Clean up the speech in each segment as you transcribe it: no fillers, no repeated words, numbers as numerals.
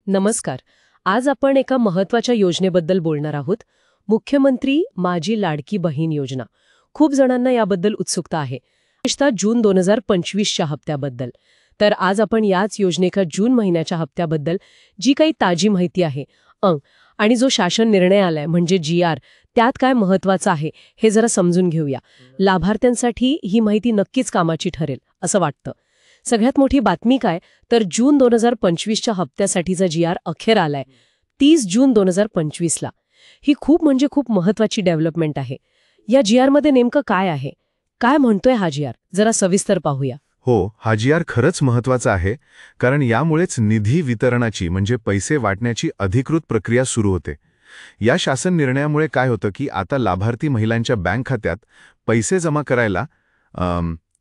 नमस्कार. आज आपण एका महत्वाच्या योजनेबद्दल बोलणार आहोत. मुख्यमंत्री माझी लाडकी बहीण योजना. खूप जणांना याबद्दल उत्सुकता आहे, विशेषतः जून 2025च्या हप्त्याबद्दल. तर आज आपण याच योजनेच्या जून महिन्याच्या हप्त्याबद्दल जी काही ताजी माहिती आहे आणि जो शासन निर्णय आलाय म्हणजे GR, त्यात काय महत्वाचं आहे हे जरा समजून घेऊया. लाभार्थ्यांसाठी ही माहिती नक्कीच कामाची ठरेल असं वाटतं. सगळ्यात मोठी बातमी काय तर जून 2025च्या हप्त्यासाठीचा GR अखेर आलाय 30 जून 2025ला. ही खूप महत्वाची डेव्हलपमेंट आहे. या GR मध्ये नेमकं काय आहे, काय म्हणतोय हा GR, जरा सविस्तर पाहूया. हो, हा GR खरंच महत्वाचा आहे, कारण यामुळेच निधी वितरणाची म्हणजे पैसे वाटण्याची अधिकृत प्रक्रिया सुरू होते. या शासन निर्णयामुळे काय होतं की आता लाभार्थी महिलांच्या बँक खात्यात पैसे जमा करायला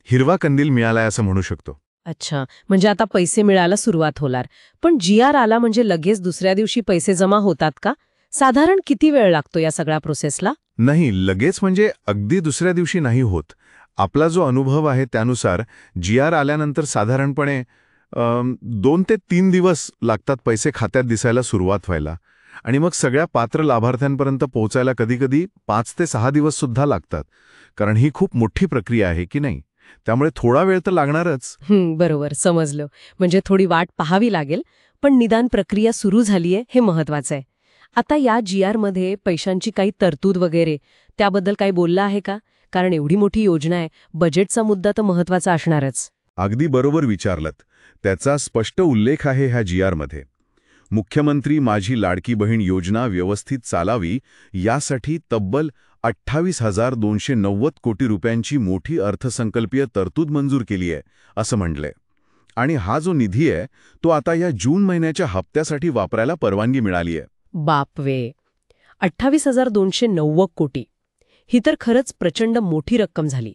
हिरवा कंदील मिळालाय असं म्हणू शकतो. अच्छा, म्हणजे आता पैसे मिळायला सुरुवात होणार. पण GR आला म्हणजे लगेच दुसऱ्या दिवशी पैसे जमा होतात का? साधारण किती वेळ लागतो या सगळ्या प्रोसेसला? नाही, लगेच म्हणजे अगदी दुसऱ्या दिवशी नाही होत. आपला जो अनुभव आहे त्यानुसार GR आल्यानंतर साधारणपणे 2 ते 3 दिवस लागतात पैसे खात्यात दिसायला सुरुवात व्हायला. आणि मग सगळ्या पात्र लाभार्थ्यांपर्यंत पोहोचायला कधीकधी 5 ते 6 दिवस सुद्धा लागतात. कारण ही खूप मोठी प्रक्रिया आहे की नाही, त्यामुळे थोडा वेळ तर लागणारच. बरोबर, समजलं. म्हणजे थोडी वाट पाहावी लागेल, पण निदान प्रक्रिया सुरू झालीये हे महत्वाचं आहे. आता या GR मध्ये पैशांची काही तरतूद वगैरे त्याबद्दल काही बोललं आहे का? कारण एवढी मोठी योजना आहे, बजेटचा मुद्दा तर महत्वाचा असणारच. अगदी बरोबर विचारलत. त्याचा स्पष्ट उल्लेख आहे ह्या GR मध्ये. मुख्यमंत्री माझी लाडकी बहीण योजना व्यवस्थित चालावी यासाठी तब्बल 28,290 कोटी रुपयांची मोठी अर्थसंकल्पीय तरतूद मंजूर केली आहे असं म्हटलंय. आणि हा जो निधी आहे तो आता या जून महिन्याच्या हप्त्यासाठी वापरायला परवानगी मिळाली आहे. बापवे, 28,290 कोटी. ही तर खरंच प्रचंड मोठी रक्कम झाली.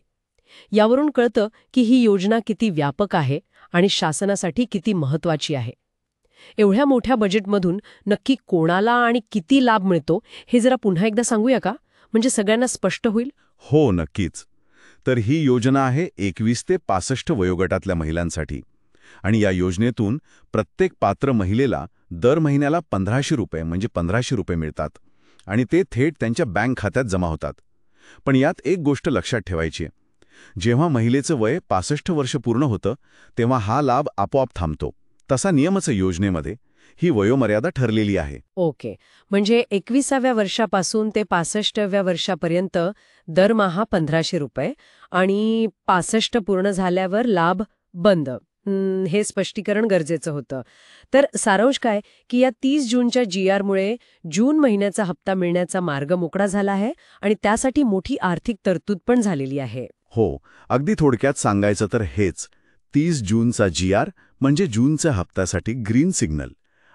यावरून कळतं की ही योजना किती व्यापक आहे आणि शासनासाठी किती महत्वाची आहे. एवढ्या मोठ्या बजेटमधून नक्की कोणाला आणि किती लाभ मिळतो हे जरा पुन्हा एकदा सांगूया का, म्हणजे सगळ्यांना स्पष्ट होईल. हो, नक्कीच. तर ही योजना आहे 21 ते 65 वयोगटातल्या महिलांसाठी. आणि या योजनेतून प्रत्येक पात्र महिलेला दर महिन्याला 1,500 रुपये म्हणजे 1,500 रुपये मिळतात. आणि ते थेट त्यांच्या बँक खात्यात जमा होतात. पण यात एक गोष्ट लक्षात ठेवायची आहे. जेव्हा महिलेचं वय 65 वर्ष पूर्ण होतं तेव्हा हा लाभ आपोआप थांबतो. तसा नियमच योजनेमध्ये. ही वयोमर्यादा ठरलेली आहे. ओके, म्हणजे 21व्या वर्षापासून ते 65व्या वर्षापर्यंत दरमहा 1,500 रुपये आणि 65 पूर्ण झाल्यावर लाभ बंद. हे स्पष्टीकरण गरजेचं होतं. तर सारांश काय की या 30 जूनच्या GR मुळे जून महिन्याचा हप्ता मिळण्याचा मार्ग मोकळा झाला आहे आणि त्यासाठी मोठी आर्थिक तरतूद पण झालेली आहे. हो, अगदी थोडक्यात सांगायचं तर हेच. 30 जूनचा GR म्हणजे जूनच्या हप्त्यासाठी ग्रीन सिग्नल.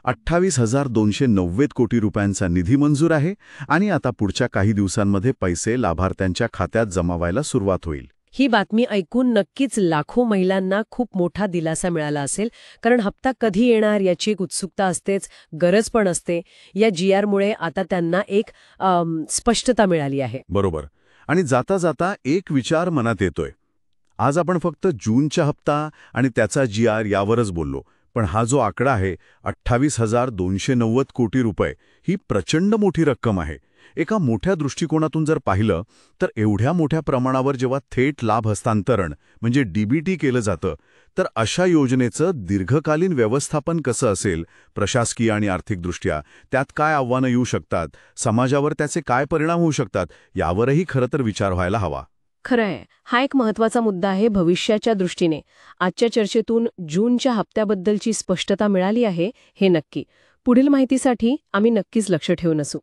28,290 कोटी रुपयांचा निधी मंजूर आहे आणि आता पुढच्या काही दिवसांमध्ये पैसे लाभार्थ्यांच्या खात्यात जमा व्हायला सुरुवात होईल. ही बातमी ऐकून नक्कीच लाखो महिलांना खूप मोठा दिलासा मिळाला असेल, कारण हप्ता कधी येणार याची एक उत्सुकता असतेच, गरज पण असते. या GR मुळे आता त्यांना एक स्पष्टता मिळाली आहे. बरोबर. आणि जाता जाता एक विचार मनात येतोय. आज आपण फक्त जूनचा हप्ता आणि त्याचा GR यावरच बोललो, पण हा जो आकडा आहे 28,290 कोटी रुपये, ही प्रचंड मोठी रक्कम आहे. एका मोठ्या दृष्टिकोनातून जर पाहिलं तर एवढ्या मोठ्या प्रमाणावर जेव्हा थेट लाभ हस्तांतरण म्हणजे DBT केलं जातं, तर अशा योजनेचं दीर्घकालीन व्यवस्थापन कसं असेल, प्रशासकीय आणि आर्थिकदृष्ट्या त्यात काय आव्हानं येऊ शकतात, समाजावर त्याचे काय परिणाम होऊ शकतात, यावरही खरं तर विचार व्हायला हवा. खरंय, हा एक महत्वाचा मुद्दा आहे भविष्याच्या दृष्टीने. आजच्या चर्चेतून जूनच्या हप्त्याबद्दलची स्पष्टता मिळाली आहे हे नक्की. पुढील माहितीसाठी आम्ही नक्कीच लक्ष ठेवून असू.